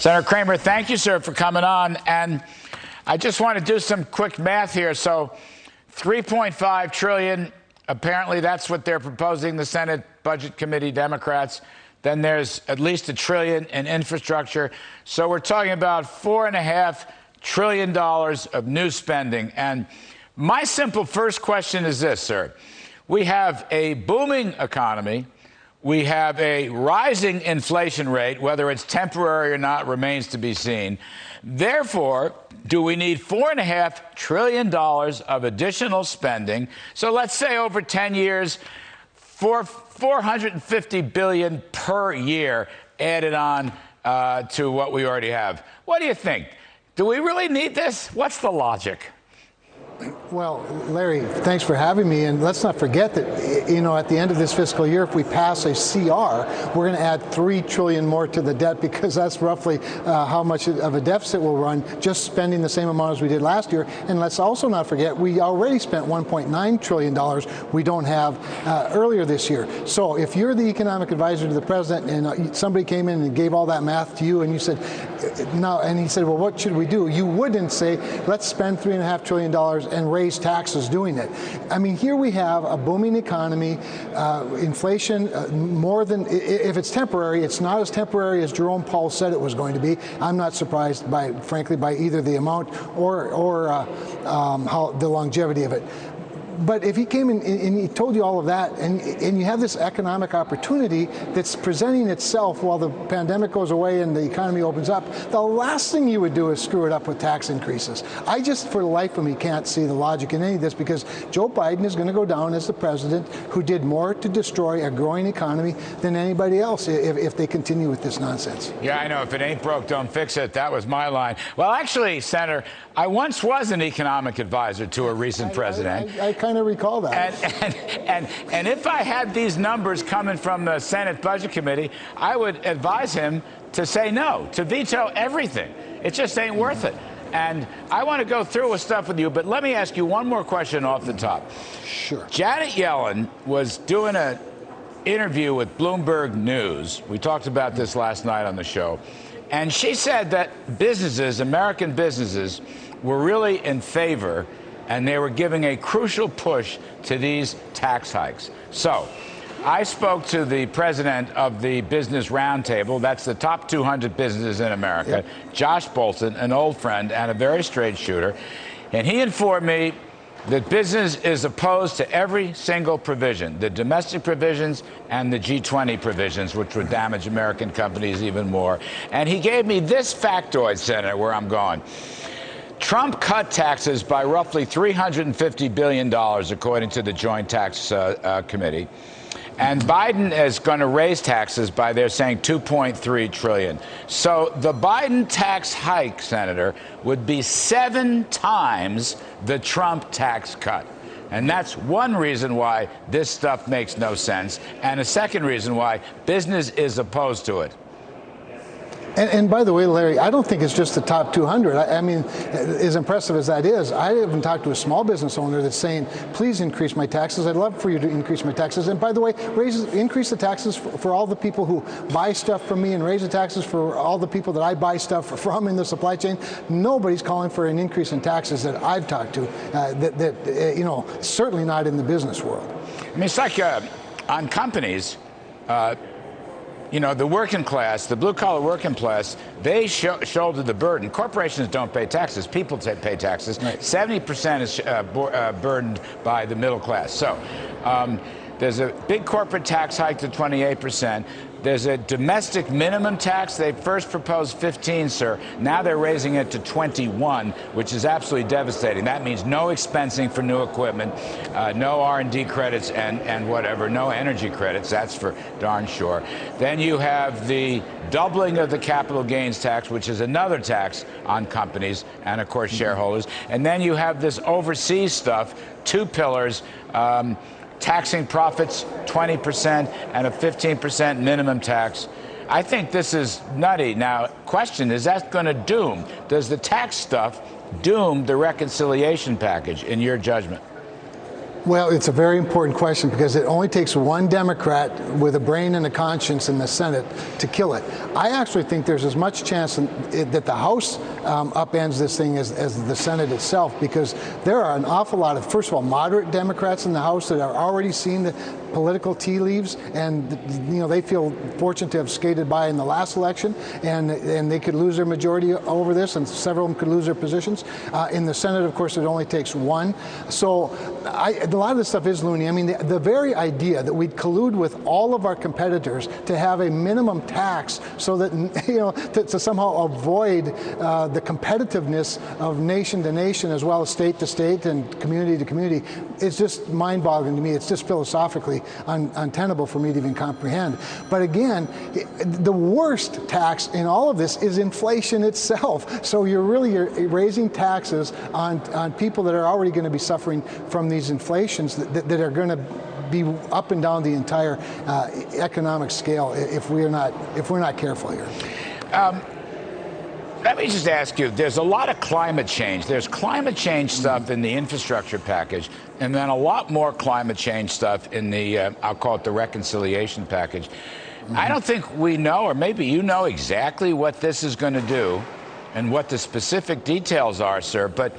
Senator Cramer, thank you, sir, for coming on. And I just want to do some quick math here. So 3.5 trillion, apparently that's what they're proposing, the Senate Budget Committee Democrats. Then there's at least $1 trillion in infrastructure. So we're talking about $4.5 trillion of new spending. And my simple first question is this, sir. We have a booming economy. We have a rising inflation rate. Whether it's temporary or not remains to be seen. Therefore, do we need $4.5 trillion of additional spending? So let's say over 10 years, $450 billion per year added on to what we already have. What do you think? Do we really need this? What's the logic? Well, Larry, thanks for having me. And let's not forget that, you know, at the end of this fiscal year, if we pass a CR, we're going to add $3 trillion more to the debt, because that's roughly how much of a deficit we'll run just spending the same amount as we did last year. And let's also not forget, we already spent $1.9 trillion we don't have earlier this year. So if you're the economic advisor to the president and somebody came in and gave all that math to you and you said, no, and he said, well, what should we do? You wouldn't say, let's spend $3.5 trillion and raise taxes doing it. I mean, here we have a booming economy, inflation more than, if it's temporary, it's not as temporary as Jerome Powell said it was going to be. I'm not surprised by, frankly, by either the amount or how the longevity of it. But if he came in and he told you all of that, and you have this economic opportunity that's presenting itself while the pandemic goes away and the economy opens up, the last thing you would do is screw it up with tax increases. I just, for the life of me, can't see the logic in any of this, because Joe Biden is going to go down as the president who did more to destroy a growing economy than anybody else if they continue with this nonsense. Yeah, I know. If it ain't broke, don't fix it. That was my line. Well, actually, Senator, I once was an economic advisor to a recent president. I kind of recall that. And if I had these numbers coming from the Senate Budget Committee, I would advise him to say no, to veto everything. It just ain't worth it. And I want to go through with stuff with you, but let me ask you one more question off the top. Sure. Janet Yellen was doing an interview with Bloomberg News. We talked about this last night on the show. And she said that businesses, American businesses, were really in favor, and they were giving a crucial push to these tax hikes. So I spoke to the president of the Business Roundtable. That's the top 200 businesses in America, yep. Josh Bolton, an old friend and a very straight shooter. And he informed me that business is opposed to every single provision, the domestic provisions and the G20 provisions, which would damage American companies even more. And he gave me this factoid, Senator, where I'm going. Trump cut taxes by roughly $350 billion, according to the Joint Tax Committee. And Biden is going to raise taxes by, they're saying, $2.3 trillion. So the Biden tax hike, Senator, would be 7 times the Trump tax cut. And that's one reason why this stuff makes no sense. And a second reason why business is opposed to it. And by the way, Larry, I don't think it's just the top 200. I mean, as impressive as that is, I haven't talked to a small business owner that's saying, please increase my taxes. I'd love for you to increase my taxes. And by the way, increase the taxes for all the people who buy stuff from me, and raise the taxes for all the people that I buy stuff from in the supply chain. Nobody's calling for an increase in taxes that I've talked to, you know, certainly not in the business world. I mean, it's like on companies, you know, the working class, the blue-collar working class, they shoulder the burden. Corporations don't pay taxes. People pay taxes. Right. 70% is burdened by the middle class. So there's a big corporate tax hike to 28%. There's a domestic minimum tax. They first proposed 15, sir. Now they're raising it to 21, which is absolutely devastating. That means no expensing for new equipment, no R&D credits and whatever, no energy credits. That's for darn sure. Then you have the doubling of the capital gains tax, which is another tax on companies and, of course, shareholders. And then you have this overseas stuff, 2 pillars. Taxing profits 20% and a 15% minimum tax. I think this is nutty. Now, question, is that going to does the tax stuff doom the reconciliation package, in your judgment? Well, it's a very important question because it only takes one Democrat with a brain and a conscience in the Senate to kill it. I actually think there's as much chance that the House upends this thing as the Senate itself, because there are an awful lot of, first of all, moderate Democrats in the House that are already seeing the political tea leaves, and they feel fortunate to have skated by in the last election, and they could lose their majority over this, and several of them could lose their positions. In the Senate, of course, it only takes one. So a lot of this stuff is loony. I mean, the very idea that we'd collude with all of our competitors to have a minimum tax so that, to somehow avoid the competitiveness of nation to nation as well as state to state and community to community is just mind-boggling to me. It's just philosophically untenable for me to even comprehend. But again, the worst tax in all of this is inflation itself. So you're raising taxes on people that are already going to be suffering from these inflations that are going to be up and down the entire economic scale if we're not careful here. Let me just ask you, there's a lot of climate change. There's climate change stuff in the infrastructure package, and then a lot more climate change stuff in the, I'll call it the reconciliation package. I don't think we know, or maybe you know exactly what this is going to do and what the specific details are, sir, but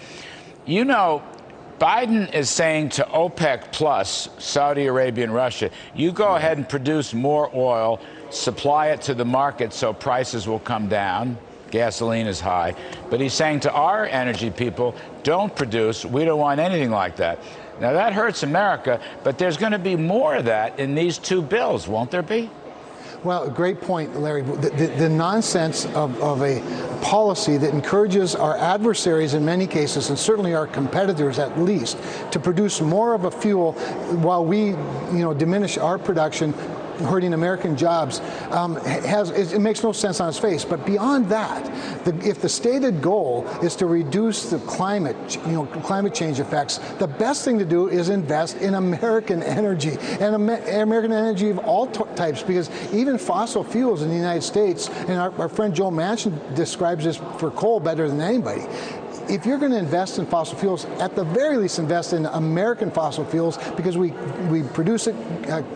Biden is saying to OPEC plus, Saudi Arabia and Russia, you go ahead and produce more oil, supply it to the market so prices will come down. Gasoline is high. But he's saying to our energy people, don't produce. We don't want anything like that. Now, that hurts America, but there's going to be more of that in these two bills, won't there be? Well, great point, Larry. The nonsense of a policy that encourages our adversaries in many cases, and certainly our competitors at least, to produce more of a fuel while we, diminish our production, hurting American jobs, it makes no sense on its face. But beyond that, if the stated goal is to reduce the climate change effects, the best thing to do is invest in American energy, and American energy of all types, because even fossil fuels in the United States, and our friend Joe Manchin describes this for coal better than anybody. If you're going to invest in fossil fuels, at the very least invest in American fossil fuels, because we produce it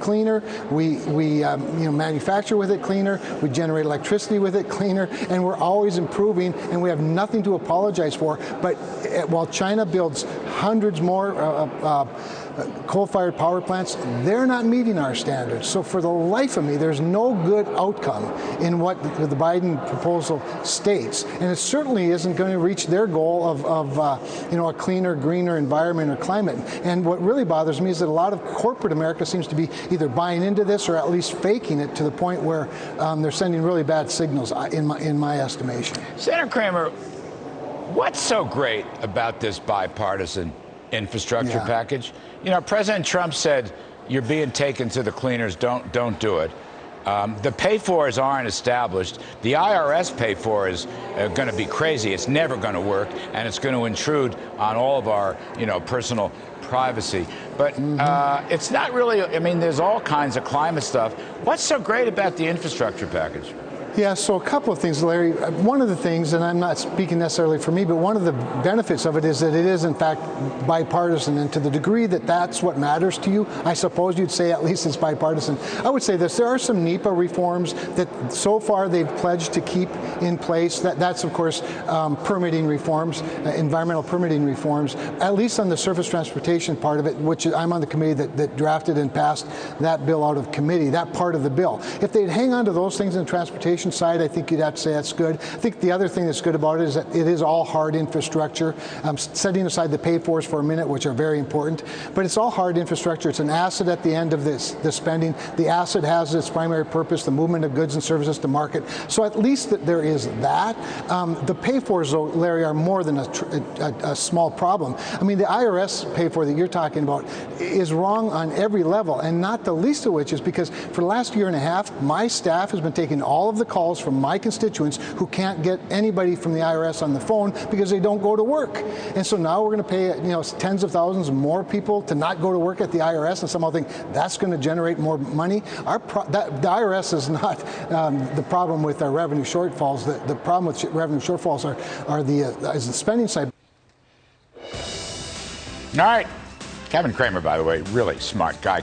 cleaner, we manufacture with it cleaner, we generate electricity with it cleaner, and we're always improving, and we have nothing to apologize for. But while China builds hundreds more coal-fired power plants, they're not meeting our standards. So for the life of me, there's no good outcome in what the Biden proposal states, and it certainly isn't going to reach their goal of a cleaner, greener environment or climate. And what really bothers me is that a lot of corporate America seems to be either buying into this or at least faking it to the point where they're sending really bad signals, in my estimation. Senator Cramer, what's so great about this bipartisan infrastructure package? President Trump said, you're being taken to the cleaners, don't do it. The pay-fors aren't established. The IRS pay-for is going to be crazy. It's never going to work, and it's going to intrude on all of our, personal privacy. But it's not really, there's all kinds of climate stuff. What's so great about the infrastructure package? Yeah, so a couple of things, Larry. One of the things, and I'm not speaking necessarily for me, but one of the benefits of it is that it is, in fact, bipartisan. And to the degree that that's what matters to you, I suppose you'd say at least it's bipartisan. I would say this. There are some NEPA reforms that so far they've pledged to keep in place. That's, of course, permitting reforms, environmental permitting reforms, at least on the surface transportation part of it, which I'm on the committee that drafted and passed that bill out of committee, that part of the bill. If they'd hang on to those things in the transportation side, I think you'd have to say that's good. I think the other thing that's good about it is that it is all hard infrastructure. Setting aside the pay-fors for a minute, which are very important, but it's all hard infrastructure. It's an asset at the end of the spending. The asset has its primary purpose, the movement of goods and services to market. So at least that there is that. The pay-fors, though, Larry, are more than a small problem. The IRS pay-for that you're talking about is wrong on every level, and not the least of which is because for the last year and a half, my staff has been taking all of the calls from my constituents who can't get anybody from the IRS on the phone because they don't go to work. And so now we're going to pay tens of thousands more people to not go to work at the IRS and somehow think that's going to generate more money. The IRS is not the problem with our revenue shortfalls. The problem with revenue shortfalls is the spending side. All right. Kevin Cramer, by the way, really smart guy.